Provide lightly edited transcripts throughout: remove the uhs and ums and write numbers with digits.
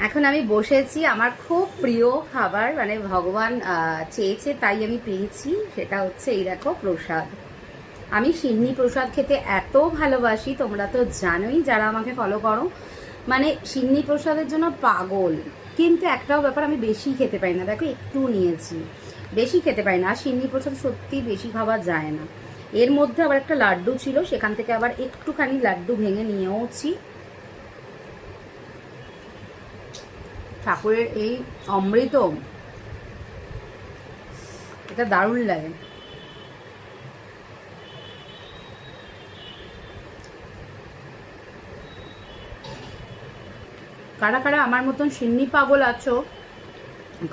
এখন আমি বসেছি, আমার খুব প্রিয় খাবার, মানে ভগবান চেয়েছে তাই আমি পেয়েছি। সেটা হচ্ছে এই দেখো প্রসাদ। আমি সিন্নি প্রসাদ খেতে এত ভালোবাসি, তোমরা তো জানোই যারা আমাকে ফলো করো, মানে সিন্নি প্রসাদের জন্য পাগল। কিন্তু একটাও ব্যাপার, আমি বেশি খেতে পারি না। দেখো একটু নিয়েছি, বেশি খেতে পারি না। আর সিন্নি প্রসাদ সত্যি বেশি খাওয়া যায় না। এর মধ্যে আবার একটা লাড্ডু ছিল, সেখান থেকে আবার একটুখানি লাড্ডু ভেঙে নিয়েওছি। ঠাকুরের এই অমৃত, এটা দারুণ লাগে। কারা কারা আমার মতন সিন্নি পাগল আছো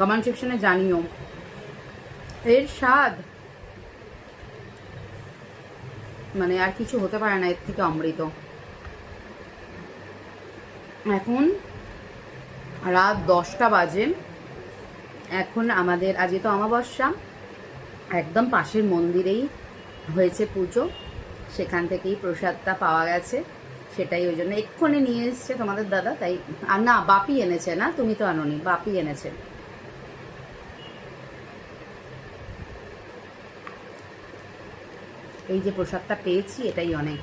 কমেন্ট সেকশনে জানিও। এর স্বাদ মানে আর কিছু হতে পারে না এর থেকে অমৃত। এখন রাত 10টা বাজে। এখন আমাদের আজকে তো অমাবস্যা, একদম পাশের মন্দিরেই হয়েছে পুজো, সেখান থেকেই প্রসাদটা পাওয়া গেছে। সেটাই ওই জন্য এক্ষুনি নিয়ে এসছে তোমাদের দাদা। তাই আর না, বাপি এনেছে, না তুমি তো আনোনি, বাপি এনেছে। এই যে প্রসাদটা পেয়েছি এটাই অনেক।